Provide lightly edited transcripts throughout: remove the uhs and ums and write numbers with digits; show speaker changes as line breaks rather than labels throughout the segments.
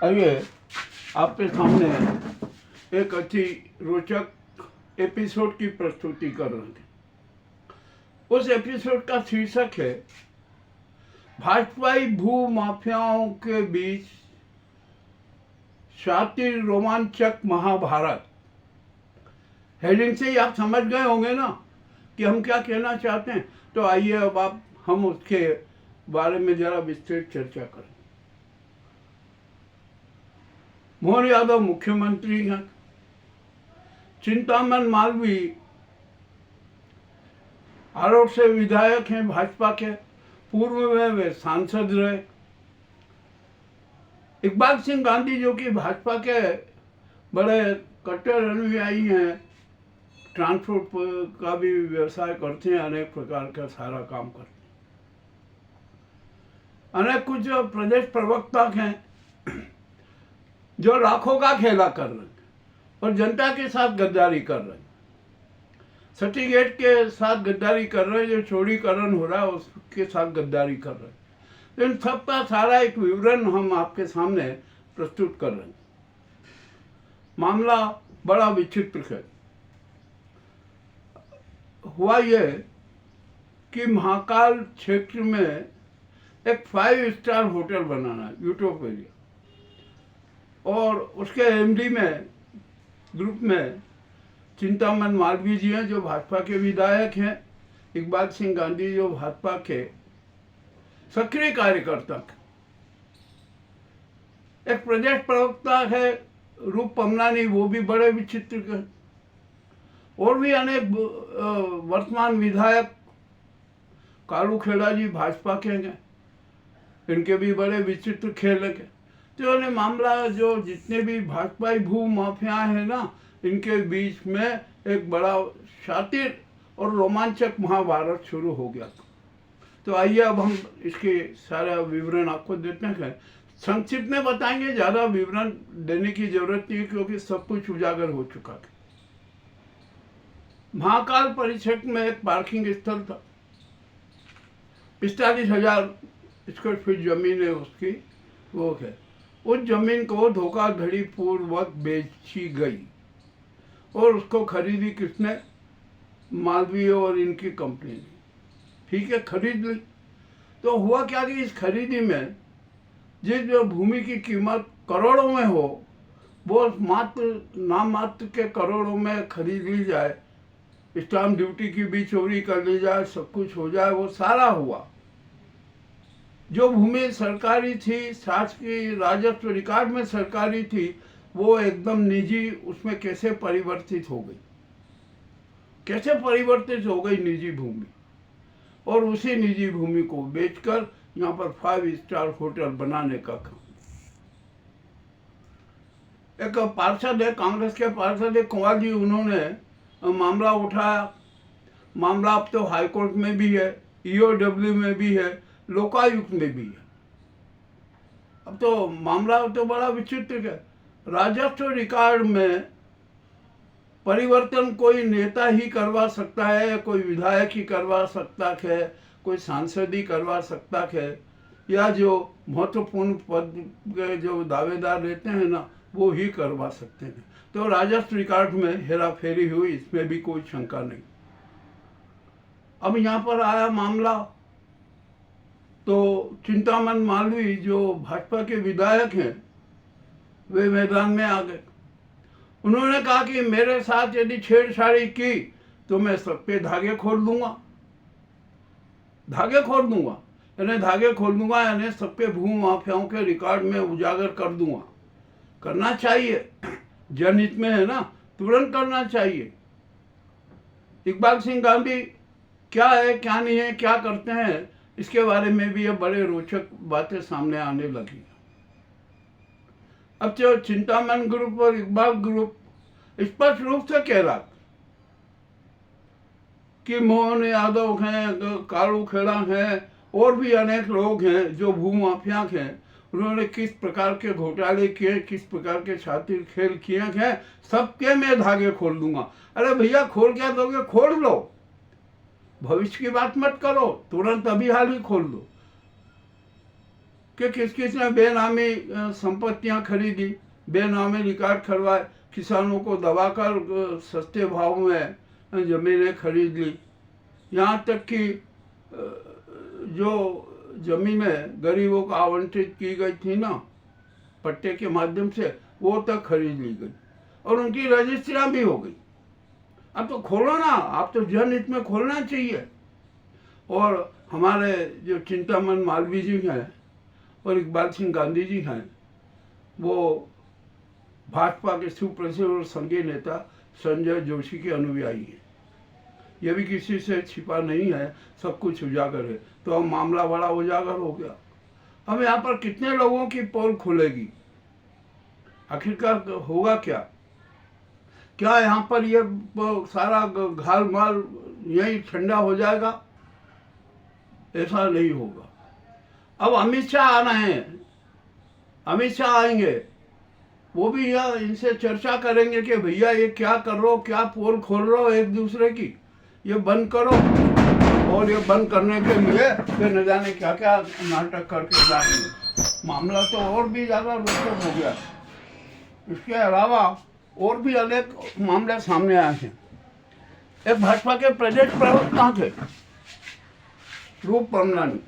आइए आपके सामने एक अच्छी रोचक एपिसोड की प्रस्तुति कर रहे थे। उस एपिसोड का शीर्षक है भाजपाई भू माफियाओं के बीच शातिर रोमांचक महाभारत। हेडिंग से ही आप समझ गए होंगे ना कि हम क्या कहना चाहते हैं। तो आइए अब हम उसके बारे में जरा विस्तृत चर्चा करें। मोहन यादव मुख्यमंत्री हैं, चिंतामन मालवीय आरोप से विधायक हैं भाजपा के, पूर्व में वे सांसद रहे। इकबाल सिंह गांधी जो कि भाजपा के बड़े कट्टर अनुयायी हैं, ट्रांसपोर्ट का भी व्यवसाय करते हैं, अनेक प्रकार का सारा काम करते हैं। अनेक कुछ प्रदेश प्रवक्ता हैं जो लाखों का खेला कर रहे हैं और जनता के साथ गद्दारी कर रहे हैं, सर्टिफिकेट के साथ गद्दारी कर रहे हैं, जो चौड़ीकरण हो रहा है उसके साथ गद्दारी कर रहे हैं। तो इन सब का सारा एक विवरण हम आपके सामने प्रस्तुत कर रहे हैं। मामला बड़ा विचित्र है। हुआ ये कि महाकाल क्षेत्र में एक 5 स्टार होटल बनाना है, यूटोपिया, और उसके एमडी में ग्रुप में चिंतामन मालवीय जी हैं जो भाजपा के विधायक हैं, इकबाल सिंह गांधी जो भाजपा के सक्रिय कार्यकर्ता हैं, एक प्रदेश प्रवक्ता है रूप पमनानी, वो भी बड़े विचित्र के, और भी अनेक वर्तमान विधायक कालू खेड़ा जी भाजपा के हैं, इनके भी बड़े विचित्र खेल के। तो उन्हें मामला जो जितने भी भाजपाई भू माफिया है ना, इनके बीच में एक बड़ा शातिर और रोमांचक महाभारत शुरू हो गया। तो आइए अब हम इसके सारा विवरण आपको देते हैं। संक्षिप्त में बताएंगे, ज़्यादा विवरण देने की जरूरत नहीं क्योंकि सब कुछ उजागर हो चुका है। महाकाल परिसर में एक पार्किंग स्थल था, 45,000 स्क्वायर फीट जमीन है उसकी, वो है। उस जमीन को धोखाधड़ी पूर्वक बेची गई और उसको खरीदी किसने? मालवीय और इनकी कंपनी ने। ठीक है, खरीद ली। तो हुआ क्या कि इस खरीदी में जिस जो भूमि की कीमत करोड़ों में हो, वो मात्र नाम मात्र के करोड़ों में खरीद ली जाए, स्टाम्प ड्यूटी की भी चोरी कर ली जाए, सब कुछ हो जाए, वो सारा हुआ। जो भूमि सरकारी थी, शासकीय राजस्व रिकॉर्ड में सरकारी थी, वो एकदम निजी उसमें कैसे परिवर्तित हो गई, कैसे परिवर्तित हो गई निजी भूमि, और उसी निजी भूमि को बेचकर यहाँ पर 5 स्टार होटल बनाने का काम। एक पार्षद है, कांग्रेस के पार्षद है कुंवर जी, उन्होंने मामला उठाया। मामला अब तो हाईकोर्ट में भी है, ईओडब्ल्यू में भी है, लोकायुक्त में भी है। अब तो मामला तो बड़ा विचित्र है। राजस्व रिकॉर्ड में परिवर्तन कोई नेता ही करवा सकता है, कोई विधायक ही करवा सकता है, कोई सांसद ही करवा सकता है, या जो महत्वपूर्ण पद के जो दावेदार रहते हैं ना, वो ही करवा सकते हैं। तो राजस्व रिकॉर्ड में हेरा फेरी हुई, इसमें भी कोई शंका नहीं। अब यहाँ पर आया मामला, तो चिंतामन मालवीय जो भाजपा के विधायक हैं, वे मैदान में आ गए। उन्होंने कहा कि मेरे साथ यदि छेड़छाड़ी की तो मैं सब पे धागे खोल दूंगा, धागे खोल दूंगा, यानी धागे खोल दूंगा, यानी सब पे भू माफियाओं के रिकॉर्ड में उजागर कर दूंगा। करना चाहिए, जनहित में है ना, तुरंत करना चाहिए। इकबाल सिंह गांधी क्या है, क्या नहीं है, क्या करते हैं, इसके बारे में भी ये बड़े रोचक बातें सामने आने लगी। अब जो चिंतामन ग्रुप और इकबाल ग्रुप स्पष्ट रूप से कह रहा कि मोहन यादव हैं, कालू खेड़ा हैं, और भी अनेक लोग हैं जो भू माफिया हैं, उन्होंने किस प्रकार के घोटाले किए, किस प्रकार के शातिर खेल किए हैं, सबके मैं धागे खोल दूंगा। अरे भैया, खोल क्या दोगे? खोल लो, भविष्य की बात मत करो, तुरंत अभी हाल ही खोल दो। कि किस किस ने बेनामी संपत्तियां खरीदी, बेनामी रिकॉर्ड करवाए, किसानों को दबाकर सस्ते भाव में ज़मीनें खरीद ली। यहाँ तक कि जो ज़मीनें गरीबों को आवंटित की गई थी ना पट्टे के माध्यम से, वो तक खरीद ली गई और उनकी रजिस्ट्रियाँ भी हो गई। अब तो खोलो ना, आप तो जनहित में खोलना चाहिए। और हमारे जो चिंतामन मालवीय जी हैं और इकबाल सिंह गांधी जी हैं, वो भाजपा के सुप्रसिद्ध और संघीय नेता संजय जोशी के अनुयायी हैं। ये भी किसी से छिपा नहीं है, सब कुछ उजागर है। तो अब मामला बड़ा उजागर हो गया। अब यहाँ पर कितने लोगों की पोल खुलेगी, आखिरकार होगा क्या? क्या यहाँ पर ये सारा घाल माल यही ठंडा हो जाएगा? ऐसा नहीं होगा। अब अमित शाह आ रहे हैं, अमित शाह आएंगे, वो भी यह इनसे चर्चा करेंगे कि भैया ये क्या कर रहे हो, क्या पोल खोल रहे हो एक दूसरे की, ये बंद करो। और ये बंद करने के लिए फिर न जाने क्या क्या नाटक करके जाएंगे। मामला तो और भी ज़्यादा रोचक हो गया। इसके अलावा और भी अनेक मामले सामने आए हैं। एक भाजपा के प्रदेश प्रवक्ता थे रूप परमलानी,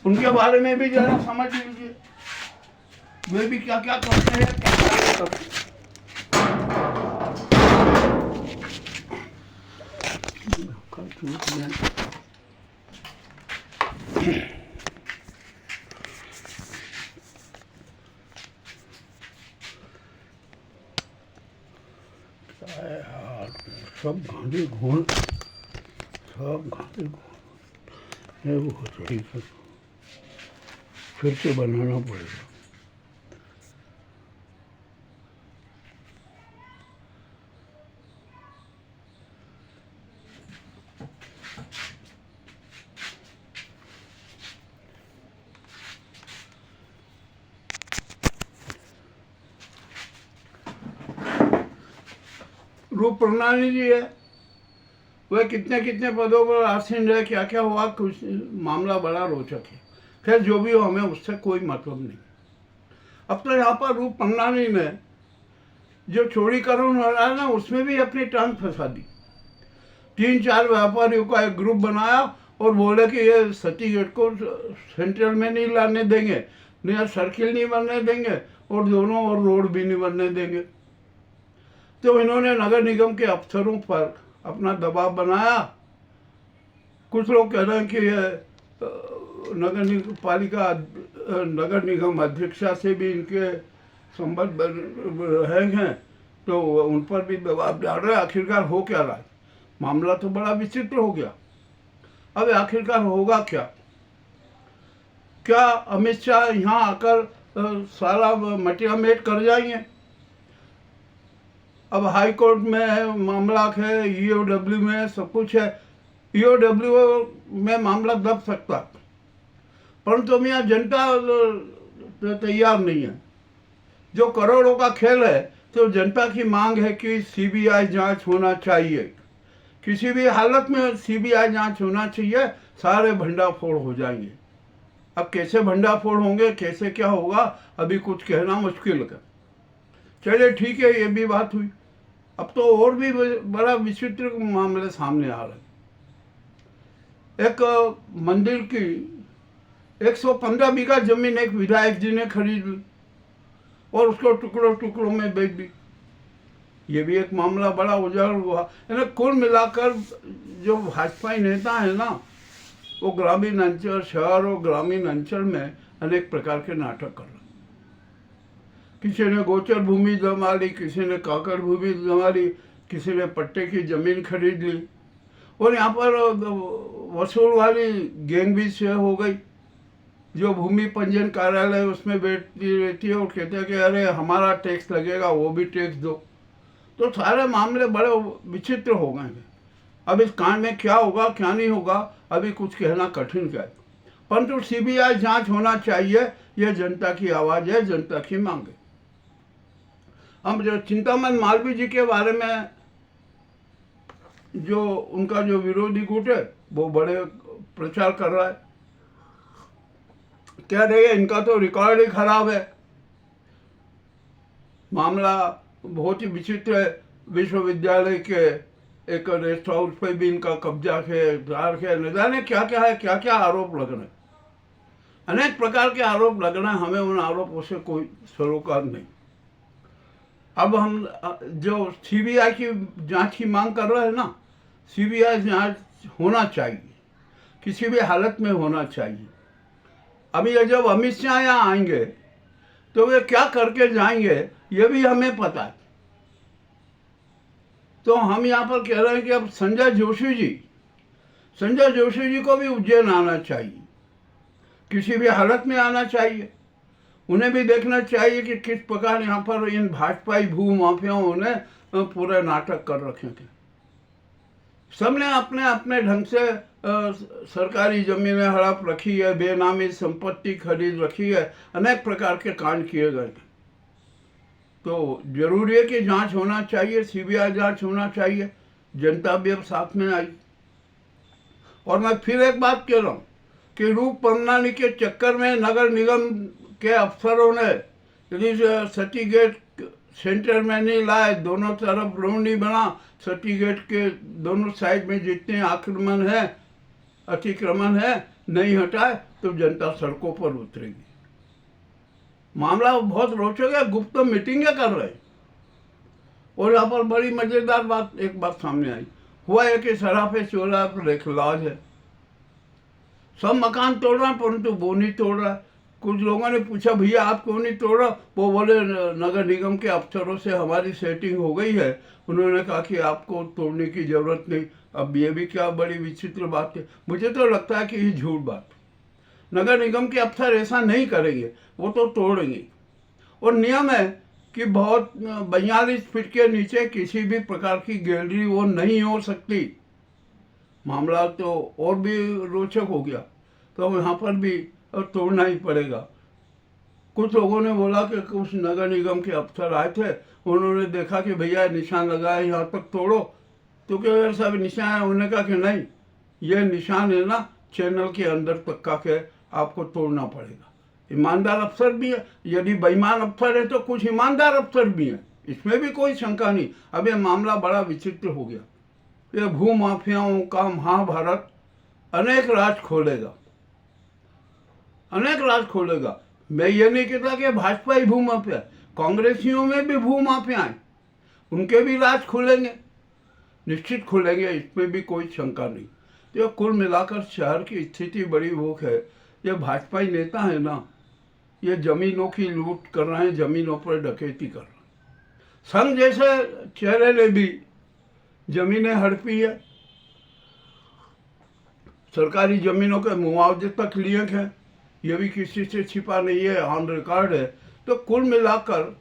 उनके बारे में भी जरा समझ लीजिए, वे भी क्या क्या करते हैं, क्या क्या करते हैं। सब गांधी घोल, सब गांधी घोल, ये वो सही है, फिर से बनाना पड़ेगा। रूप प्रणाली जी है, वह कितने कितने पदों पर आसीन रहे, क्या क्या हुआ, कुछ मामला बड़ा रोचक है। खैर जो भी हो, हमें उससे कोई मतलब नहीं। अब तो यहाँ पर रूप प्रणाली ने जो चोरीकरण हो रहा है ना, उसमें भी अपनी टांग फंसा दी। 3-4 व्यापारियों का एक ग्रुप बनाया और बोले कि ये सती गेट को सेंट्रल में नहीं लाने देंगे, नया सर्किल नहीं बनने देंगे और दोनों और रोड भी नहीं बनने देंगे। तो इन्होंने नगर निगम के अफसरों पर अपना दबाव बनाया। कुछ लोग कह रहे हैं कि ये नगर निगम अध्यक्षा से भी इनके संबंध रहे हैं, तो उन पर भी दबाव डाल रहे हैं। आखिरकार हो क्या रहा है? मामला तो बड़ा विचित्र हो गया। अब आखिरकार होगा क्या? क्या अमित शाह यहाँ आकर सारा मटियामेट कर जाएंगे? अब हाई कोर्ट में मामला है, ईओडब्ल्यू में सब कुछ है। ईओडब्ल्यू में मामला दब सकता, परंतु यहाँ जनता तैयार नहीं है। जो करोड़ों का खेल है, तो जनता की मांग है कि सीबीआई जांच होना चाहिए, किसी भी हालत में सीबीआई जांच होना चाहिए, सारे भंडाफोड़ हो जाएंगे। अब कैसे भंडाफोड़ होंगे, कैसे क्या होगा, अभी कुछ कहना मुश्किल है। चलिए ठीक है, ये भी बात हुई। अब तो और भी बड़ा विचित्र मामले सामने आ रहे। एक मंदिर की 115 बीघा जमीन एक विधायक जी ने खरीद ली और उसको टुकड़ों टुकड़ों में बेच दी। ये भी एक मामला बड़ा उजागर हुआ। यानी कुल मिलाकर जो भाजपाई नेता है ना, वो ग्रामीण अंचल, शहर और ग्रामीण अंचल में अनेक प्रकार के नाटक कर रहे। किसी ने गोचर भूमि जमा ली, किसी ने काकड़ भूमि जमा ली, किसी ने पट्टे की जमीन खरीद ली। और यहाँ पर वसूल वाली गैंग भी से हो गई, जो भूमि पंजीयन कार्यालय उसमें बैठती रहती है और कहते हैं कि अरे हमारा टैक्स लगेगा, वो भी टैक्स दो। तो सारे मामले बड़े विचित्र हो गए हैं। अब इस कांड में क्या होगा क्या नहीं होगा, अभी कुछ कहना कठिन है। परंतु सीबीआई जांच होना चाहिए, यह जनता की आवाज़ है, जनता की मांग है। हम जो चिंतामन मालवीय जी के बारे में, जो उनका जो विरोधी गुट है, वो बड़े प्रचार कर रहा है। कह रही है इनका तो रिकॉर्ड ही खराब है। मामला बहुत ही विचित्र है। विश्वविद्यालय के एक रेस्ट हाउस पे भी इनका कब्जा है, न जाने क्या क्या है, क्या क्या आरोप लग रहे हैं, अनेक प्रकार के आरोप लग रहे हैं। हमें उन आरोपों से कोई सरोकार नहीं। अब हम जो सीबीआई की जांच की मांग कर रहे हैं ना, सीबीआई जांच होना चाहिए, किसी भी हालत में होना चाहिए। अभी ये जब अमित शाह यहाँ आएंगे तो वे क्या करके जाएंगे ये भी हमें पता है। तो हम यहाँ पर कह रहे हैं कि अब संजय जोशी जी को भी उज्जैन आना चाहिए, किसी भी हालत में आना चाहिए। उन्हें भी देखना चाहिए कि किस प्रकार यहाँ पर इन भाजपाई भूमाफियाओं ने पूरे नाटक कर रखे थे। सबने अपने अपने ढंग से सरकारी जमीनें हड़प रखी है, बेनामी संपत्ति खरीद रखी है, अनेक प्रकार के कांड किए गए थे। तो जरूरी है कि जांच होना चाहिए, सीबीआई जांच होना चाहिए। जनता भी अब साथ में आई। और मैं फिर एक बात कह रहा हूँ कि रूप प्रणाली के चक्कर में नगर निगम के अफसरों ने यदि सटी गेट सेंटर में नहीं लाए, दोनों तरफ रोड नहीं बना, सटी गेट के दोनों साइड में जितने अतिक्रमण है नहीं हटाए, तो जनता सड़कों पर उतरेगी। मामला बहुत रोचक है। गुप्त मीटिंगें कर रहे हैं। और यहाँ पर बड़ी मजेदार एक बात सामने आई। हुआ है कि सराफे चौराहे पर एक लॉज है, सब मकान तोड़ रहे हैं परंतु वो नहीं तोड़ रहा है। कुछ लोगों ने पूछा भैया आप क्यों नहीं तोड़ रहा? वो बोले नगर निगम के अफसरों से हमारी सेटिंग हो गई है, उन्होंने कहा कि आपको तोड़ने की जरूरत नहीं। अब ये भी क्या बड़ी विचित्र बात है। मुझे तो लगता है कि ये झूठ बात। नगर निगम के अफसर ऐसा नहीं करेंगे, वो तो तोड़ेंगे। और नियम है कि बहुत 42 फीट के नीचे किसी भी प्रकार की गैलरी वो नहीं हो सकती। मामला तो और भी रोचक हो गया। तो यहाँ पर भी तोड़ना ही पड़ेगा। कुछ लोगों ने बोला कि कुछ नगर निगम के अफसर आए थे, उन्होंने देखा कि भैया निशान लगा है, यहाँ तक तोड़ो। तो क्या सब निशान है? उन्होंने कहा कि नहीं, ये निशान है ना चैनल के अंदर तक का के आपको तोड़ना पड़ेगा। ईमानदार अफसर भी है। यदि बेईमान अफसर है तो कुछ ईमानदार अफसर भी हैं, इसमें भी कोई शंका नहीं। अब ये मामला बड़ा विचित्र हो गया। ये भूमाफियाओं का महाभारत अनेक राज खोलेगा। मैं ये नहीं कहता कि भाजपा ही भूमाफिया, कांग्रेसियों में भी भूमाफिया हैं, उनके भी राज खुलेंगे, निश्चित खुलेंगे, इसमें भी कोई शंका नहीं। तो कुल मिलाकर शहर की स्थिति बड़ी भूख है। ये भाजपाई नेता है ना, ये जमीनों की लूट कर रहे हैं, जमीनों पर डकैती कर रहे हैं। संघ जैसे चेहरे ने भी जमीनें हड़पी है, सरकारी जमीनों के मुआवजे तक लिए हैं, ये भी किसी से छिपा नहीं है, ऑन रिकॉर्ड है। तो कुल मिलाकर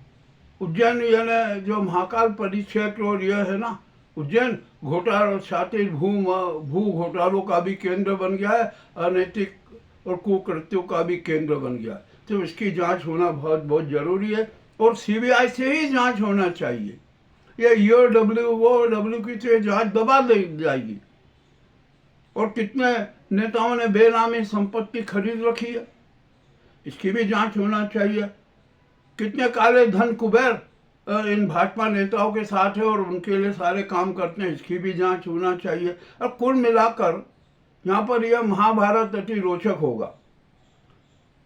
उज्जैन यानी जो महाकाल परिक्षेत्र और यह है ना उज्जैन, घोटाला शातिर भू घोटालों का भी केंद्र बन गया है, अनैतिक और कुकृत्यों का भी केंद्र बन गया है। तो इसकी जांच होना बहुत बहुत जरूरी है और सीबीआई से ही जांच होना चाहिए। ये ईओडब्ल्यू की तो जांच दबा दी जाएगी। और कितने नेताओं ने बेनामी संपत्ति खरीद रखी है, इसकी भी जांच होना चाहिए। कितने काले धन कुबेर इन भाजपा नेताओं के साथ है और उनके लिए सारे काम करते हैं, इसकी भी जांच होना चाहिए। और कुल मिलाकर यहाँ पर यह महाभारत अति रोचक होगा।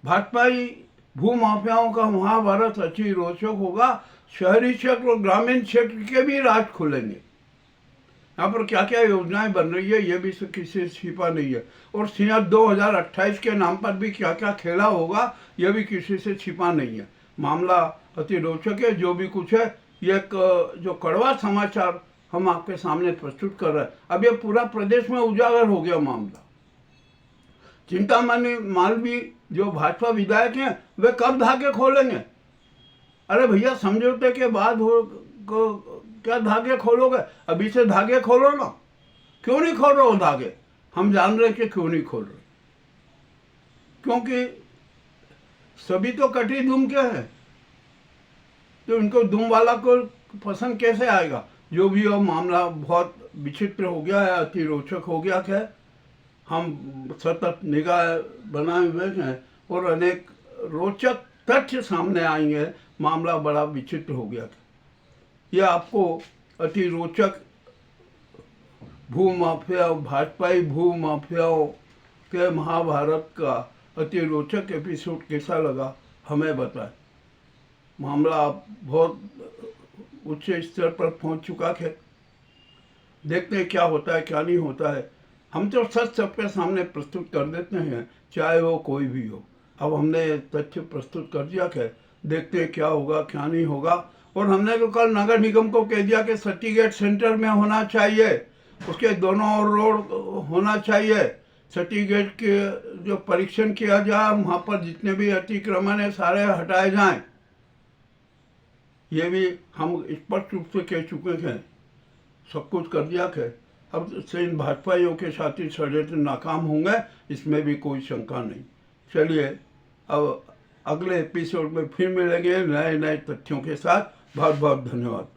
भाजपाई भूमाफियाओं का महाभारत अति रोचक होगा। शहरी क्षेत्र और ग्रामीण क्षेत्र के भी राज खुलेंगे। यहाँ पर क्या क्या योजनाएं बन रही है ये भी किसी से छिपा नहीं है। और सिंह 2028 के नाम पर भी क्या क्या खेला होगा ये भी किसी से छिपा नहीं है। मामला अति रोचक है। जो भी कुछ है ये जो कड़वा समाचार हम आपके सामने प्रस्तुत कर रहे हैं, अब ये पूरा प्रदेश में उजागर हो गया मामला। चिंतामणि मालवीय जो भाजपा विधायक हैं वे कब धागे खोलेंगे? अरे भैया समझौते के बाद क्या धागे खोलोगे? अभी से धागे खोलो ना। क्यों नहीं खोल रहे हो धागे? हम जान रहे कि क्यों नहीं खोल रहे, क्योंकि सभी तो कटी दुम के हैं, तो इनको दुम वाला को पसंद कैसे आएगा? जो भी हो मामला बहुत विचित्र हो गया है, अति रोचक हो गया है। हम सतत निगाह बनाए हुए हैं और अनेक रोचक तथ्य सामने आएंगे। मामला बड़ा विचित्र हो गया था। यह आपको अति रोचक भूमाफिया, भाजपाई भूमाफियाओं के महाभारत का अति रोचक एपिसोड कैसा लगा हमें बताएं। मामला बहुत उच्च स्तर पर पहुंच चुका है। देखते हैं क्या होता है क्या नहीं होता है। हम तो सच सबके सामने प्रस्तुत कर देते हैं, चाहे वो कोई भी हो। अब हमने तथ्य प्रस्तुत कर दिया है, देखते हैं क्या होगा क्या नहीं होगा। और हमने तो कल नगर निगम को कह दिया कि सटी गेट सेंटर में होना चाहिए, उसके दोनों ओर रोड होना चाहिए। सटी गेट के जो परीक्षण किया जाए, वहाँ पर जितने भी अतिक्रमण है सारे हटाए जाएं। ये भी हम स्पष्ट रूप से कह चुके हैं, सब कुछ कर दिया है। अब से इन भाजपाइयों के साथी षड्यंत्र नाकाम होंगे, इसमें भी कोई शंका नहीं। चलिए अब अगले एपिसोड में फिर मिलेंगे नए नए तथ्यों के साथ। बहुत बहुत धन्यवाद।